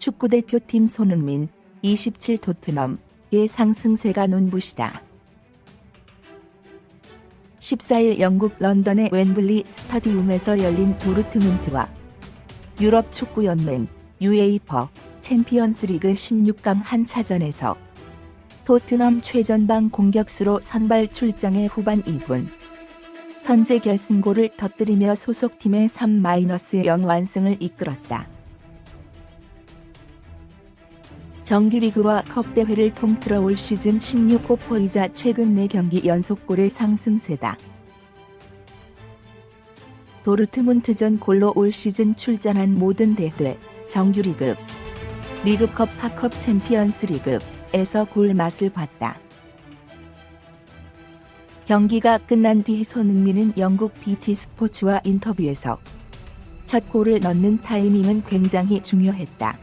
축구대표팀 손흥민 27 토트넘의 상승세가 눈부시다. 14일 영국 런던의 웸블리 스타디움에서 열린 도르트문트와 유럽 축구연맹 UEFA 챔피언스리그 16강 한차전에서 토트넘 최전방 공격수로 선발 출장해 후반 2분 선제 결승골을 터뜨리며 소속팀의 3-0 완승을 이끌었다. 정규리그와 컵대회를 통틀어 올 시즌 16호포이자 최근 4경기 연속골의 상승세다. 도르트문트전 골로 올 시즌 출전한 모든 대회, 정규리그, 리그컵, 파컵, 챔피언스리그에서 골 맛을 봤다. 경기가 끝난 뒤 손흥민은 영국 BT 스포츠와 인터뷰에서 첫 골을 넣는 타이밍은 굉장히 중요했다.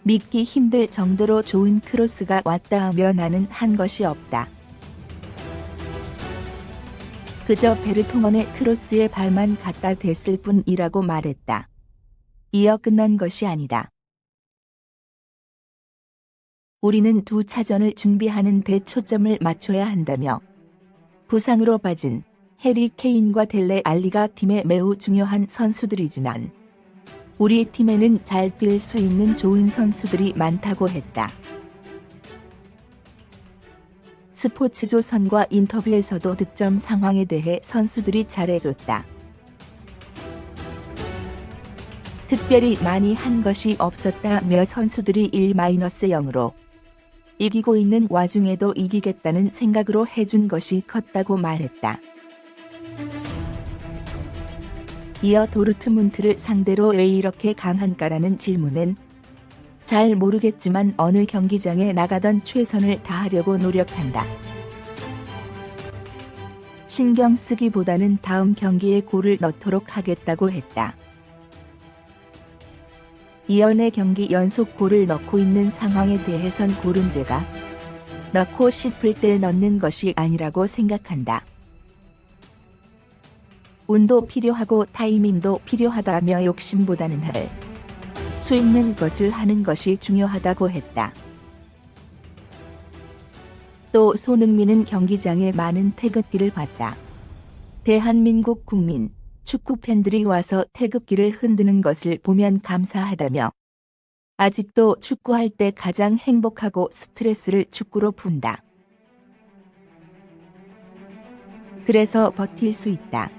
믿기 힘들 정도로 좋은 크로스가 왔다 하며 나는 한 것이 없다. 그저 베르통원의 크로스에 발만 갖다 댔을 뿐이라고 말했다. 이어 끝난 것이 아니다. 우리는 두 차전을 준비하는 데 초점을 맞춰야 한다며 부상으로 빠진 해리 케인과 델레 알리가 팀에 매우 중요한 선수들이지만 우리 팀에는 잘 뛸 수 있는 좋은 선수들이 많다고 했다. 스포츠조선과 인터뷰에서도 득점 상황에 대해 선수들이 잘해줬다. 특별히 많이 한 것이 없었다며 선수들이 1-0으로 이기고 있는 와중에도 이기겠다는 생각으로 해준 것이 컸다고 말했다. 이어 도르트문트를 상대로 왜 이렇게 강한가라는 질문엔 잘 모르겠지만 어느 경기장에 나가던 최선을 다하려고 노력한다. 신경 쓰기보다는 다음 경기에 골을 넣도록 하겠다고 했다. 이어 4경기 연속 골을 넣고 있는 상황에 대해선 골은 제가 넣고 싶을 때 넣는 것이 아니라고 생각한다. 운도 필요하고 타이밍도 필요하다며 욕심보다는 할 수 있는 것을 하는 것이 중요하다고 했다. 또 손흥민은 경기장에 많은 태극기를 봤다. 대한민국 국민, 축구팬들이 와서 태극기를 흔드는 것을 보면 감사하다며 아직도 축구할 때 가장 행복하고 스트레스를 축구로 푼다. 그래서 버틸 수 있다.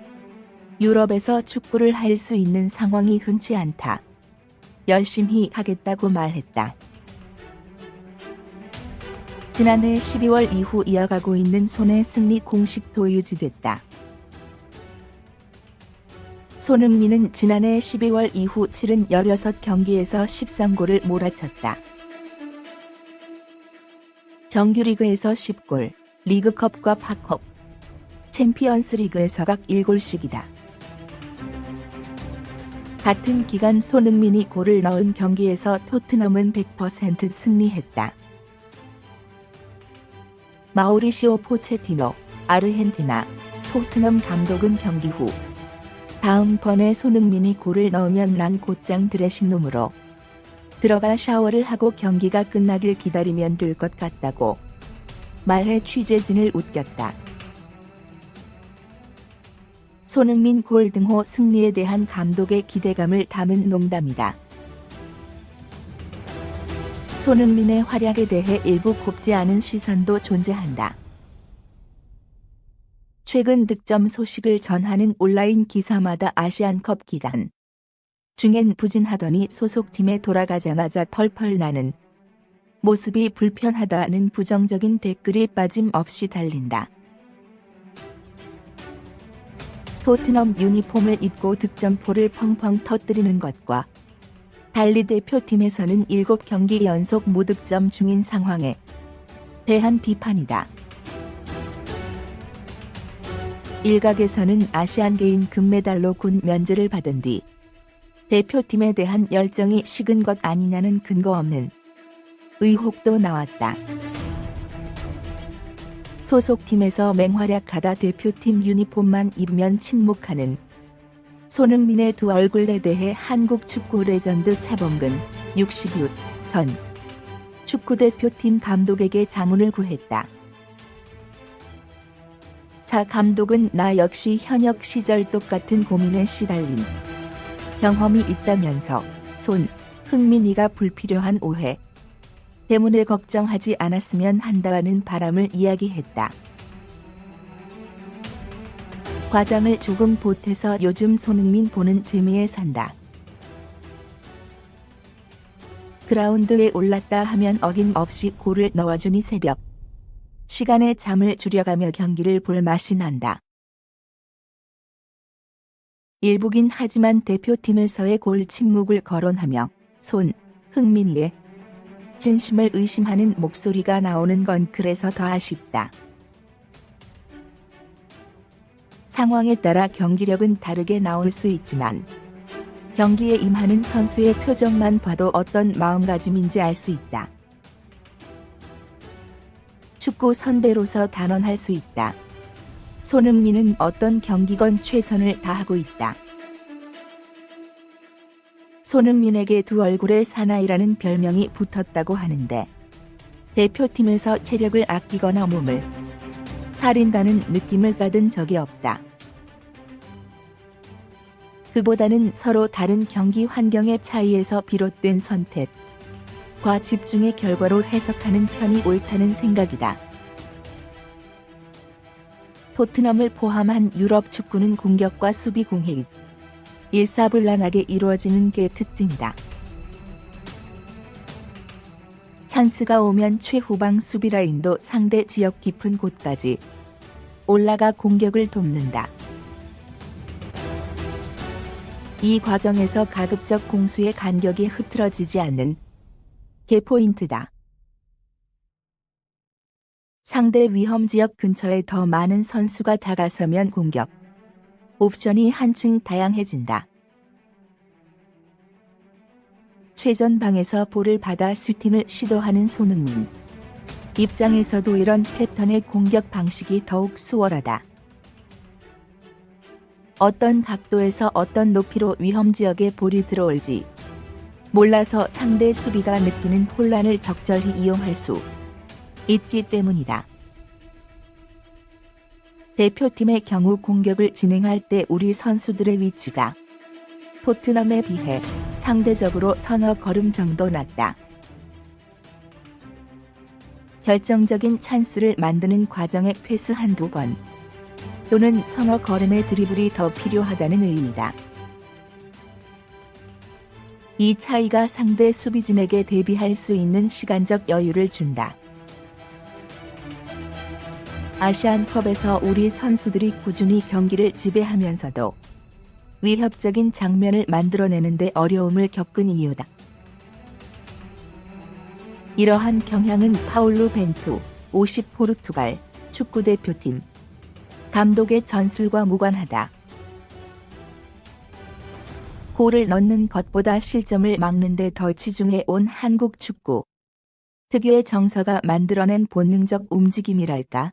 유럽에서 축구를 할 수 있는 상황이 흔치 않다. 열심히 하겠다고 말했다. 지난해 12월 이후 이어가고 있는 손의 승리 공식도 유지됐다. 손흥민은 지난해 12월 이후 치른 16경기에서 13골을 몰아쳤다. 정규리그에서 10골, 리그컵과 파컵, 챔피언스리그에서 각 1골씩이다. 같은 기간 손흥민이 골을 넣은 경기에서 토트넘은 100% 승리했다. 마우리시오 포체티노, 아르헨티나, 토트넘 감독은 경기 후 다음번에 손흥민이 골을 넣으면 난 곧장 드레싱룸으로 들어가 샤워를 하고 경기가 끝나길 기다리면 될 것 같다고 말해 취재진을 웃겼다. 손흥민 골 등호 승리에 대한 감독의 기대감을 담은 농담이다. 손흥민의 활약에 대해 일부 곱지 않은 시선도 존재한다. 최근 득점 소식을 전하는 온라인 기사마다 아시안컵 기간 중엔 부진하더니 소속팀에 돌아가자마자 펄펄 나는 모습이 불편하다는 부정적인 댓글이 빠짐없이 달린다. 토트넘 유니폼을 입고 득점포를 펑펑 터뜨리는 것과 달리 대표팀에서는 7경기 연속 무득점 중인 상황에 대한 비판이다. 일각에서는 아시안게임 금메달로 군 면제를 받은 뒤 대표팀에 대한 열정이 식은 것 아니냐는 근거 없는 의혹도 나왔다. 소속팀에서 맹활약하다 대표팀 유니폼만 입으면 침묵하는 손흥민의 두 얼굴에 대해 한국 축구 레전드 차범근 60유 전 축구대표팀 감독에게 자문을 구했다. 자 감독은 나 역시 현역 시절 똑같은 고민에 시달린 경험이 있다면서 손흥민이가 불필요한 오해 때문에 걱정하지 않았으면 한다는 바람을 이야기했다. 과장을 조금 보태서 요즘 손흥민 보는 재미에 산다. 그라운드에 올랐다 하면 어김없이 골을 넣어주니 새벽 시간에 잠을 줄여가며 경기를 볼 맛이 난다. 일부긴 하지만 대표팀에서의 골 침묵을 거론하며 손흥민의 진심을 의심하는 목소리가 나오는 건 그래서 더 아쉽다. 상황에 따라 경기력은 다르게 나올 수 있지만 경기에 임하는 선수의 표정만 봐도 어떤 마음가짐인지 알 수 있다. 축구 선배로서 단언할 수 있다. 손흥민은 어떤 경기건 최선을 다하고 있다. 손흥민에게 두 얼굴의 사나이라는 별명이 붙었다고 하는데 대표팀에서 체력을 아끼거나 몸을 살인다는 느낌을 받은 적이 없다. 그보다는 서로 다른 경기 환경의 차이에서 비롯된 선택과 집중의 결과로 해석하는 편이 옳다는 생각이다. 토트넘을 포함한 유럽 축구는 공격과 수비 공획이 일사불란하게 이루어지는 게 특징이다. 찬스가 오면 최후방 수비 라인도 상대 지역 깊은 곳까지 올라가 공격을 돕는다. 이 과정에서 가급적 공수의 간격이 흐트러지지 않는 게 포인트다. 상대 위험 지역 근처에 더 많은 선수가 다가서면 공격 옵션이 한층 다양해진다. 최전방에서 볼을 받아 슈팅을 시도하는 손흥민 입장에서도 이런 패턴의 공격 방식이 더욱 수월하다. 어떤 각도에서 어떤 높이로 위험 지역에 볼이 들어올지 몰라서 상대 수비가 느끼는 혼란을 적절히 이용할 수 있기 때문이다. 대표팀의 경우 공격을 진행할 때 우리 선수들의 위치가 토트넘에 비해 상대적으로 서너 걸음 정도 낮다. 결정적인 찬스를 만드는 과정에 패스 한두 번 또는 서너 걸음의 드리블이 더 필요하다는 의미다. 이 차이가 상대 수비진에게 대비할 수 있는 시간적 여유를 준다. 아시안컵에서 우리 선수들이 꾸준히 경기를 지배하면서도 위협적인 장면을 만들어내는데 어려움을 겪은 이유다. 이러한 경향은 파울루 벤투 50 포르투갈 축구대표팀 감독의 전술과 무관하다. 골을 넣는 것보다 실점을 막는 데 더 치중해 온 한국 축구 특유의 정서가 만들어낸 본능적 움직임이랄까.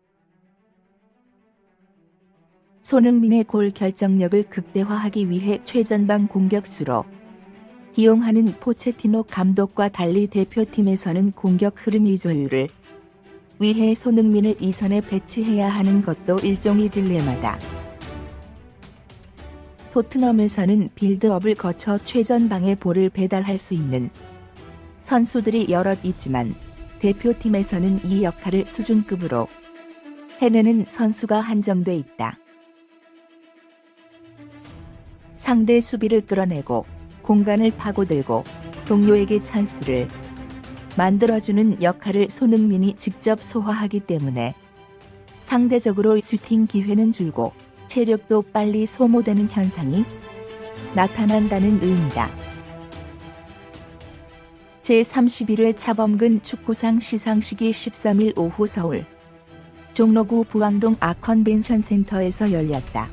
손흥민의 골 결정력을 극대화하기 위해 최전방 공격수로 기용하는 포체티노 감독과 달리 대표팀에서는 공격 흐름 이조율을 위해 손흥민을 이선에 배치해야 하는 것도 일종의 딜레마다. 토트넘에서는 빌드업을 거쳐 최전방에 볼을 배달할 수 있는 선수들이 여럿 있지만 대표팀에서는 이 역할을 수준급으로 해내는 선수가 한정돼 있다. 상대 수비를 끌어내고 공간을 파고들고 동료에게 찬스를 만들어주는 역할을 손흥민이 직접 소화하기 때문에 상대적으로 슈팅 기회는 줄고 체력도 빨리 소모되는 현상이 나타난다는 의미다. 제31회 차범근 축구상 시상식이 13일 오후 서울 종로구 부왕동 아컨벤션 센터에서 열렸다.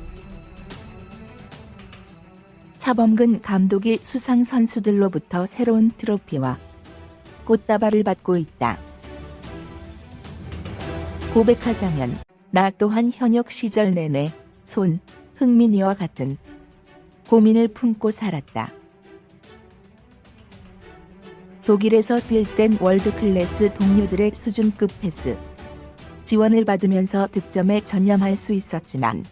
차범근 감독이 수상 선수들로부터 새로운 트로피와 꽃다발을 받고 있다. 고백하자면 나 또한 현역 시절 내내 손흥민이와 같은 고민을 품고 살았다. 독일에서 뛸 땐 월드클래스 동료들의 수준급 패스, 지원을 받으면서 득점에 전념할 수 있었지만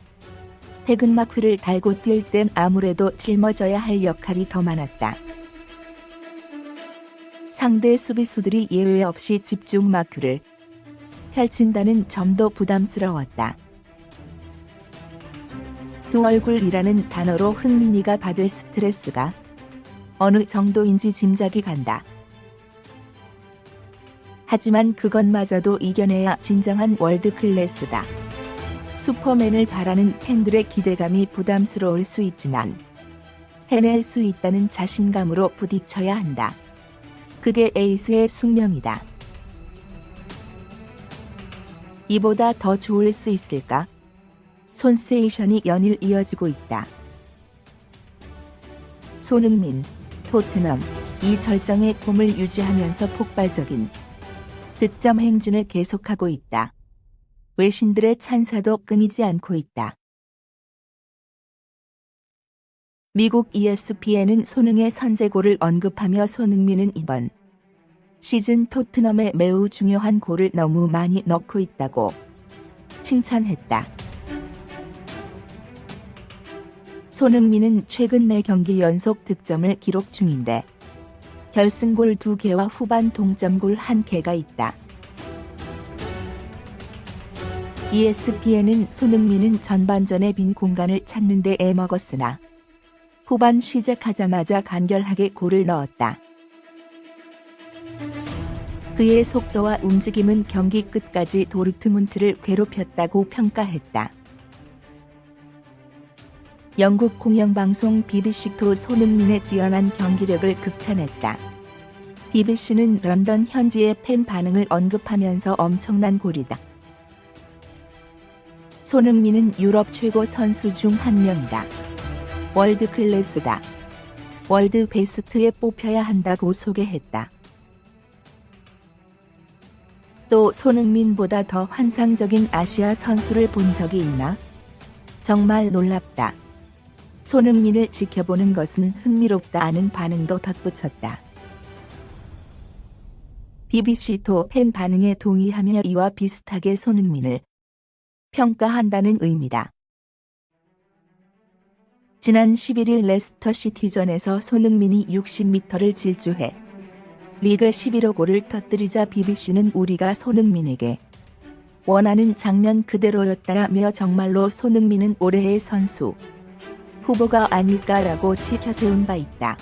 태극마크를 달고 뛸 땐 아무래도 짊어져야 할 역할이 더 많았다. 상대 수비수들이 예외 없이 집중 마크를 펼친다는 점도 부담스러웠다. 두 얼굴이라는 단어로 흥민이가 받을 스트레스가 어느 정도인지 짐작이 간다. 하지만 그것마저도 이겨내야 진정한 월드클래스다. 슈퍼맨을 바라는 팬들의 기대감이 부담스러울 수 있지만 해낼 수 있다는 자신감으로 부딪혀야 한다. 그게 에이스의 숙명이다. 이보다 더 좋을 수 있을까? 손세이션이 연일 이어지고 있다. 손흥민, 토트넘, 이 절정의 폼을 유지하면서 폭발적인 득점 행진을 계속하고 있다. 외신들의 찬사도 끊이지 않고 있다. 미국 ESPN은 손흥의 선제골을 언급하며 손흥민은 이번 시즌 토트넘에 매우 중요한 골을 너무 많이 넣고 있다고 칭찬했다. 손흥민은 최근 4경기 연속 득점을 기록 중인데 결승골 2개와 후반 동점골 1개가 있다. ESPN은 손흥민은 전반전의 빈 공간을 찾는 데 애먹었으나 후반 시작하자마자 간결하게 골을 넣었다. 그의 속도와 움직임은 경기 끝까지 도르트문트를 괴롭혔다고 평가했다. 영국 공영방송 BBC도 손흥민의 뛰어난 경기력을 극찬했다. BBC는 런던 현지의 팬 반응을 언급하면서 엄청난 골이다. 손흥민은 유럽 최고 선수 중 한 명이다. 월드 클래스다. 월드 베스트에 뽑혀야 한다고 소개했다. 또 손흥민보다 더 환상적인 아시아 선수를 본 적이 있나? 정말 놀랍다. 손흥민을 지켜보는 것은 흥미롭다는 반응도 덧붙였다. BBC도 팬 반응에 동의하며 이와 비슷하게 손흥민을 평가한다는 의미다. 지난 11일 레스터 시티전에서 손흥민이 60m를 질주해 리그 11호 골을 터뜨리자 BBC는 우리가 손흥민에게 원하는 장면 그대로였다라며 정말로 손흥민은 올해의 선수 후보가 아닐까라고 치켜세운 바 있다.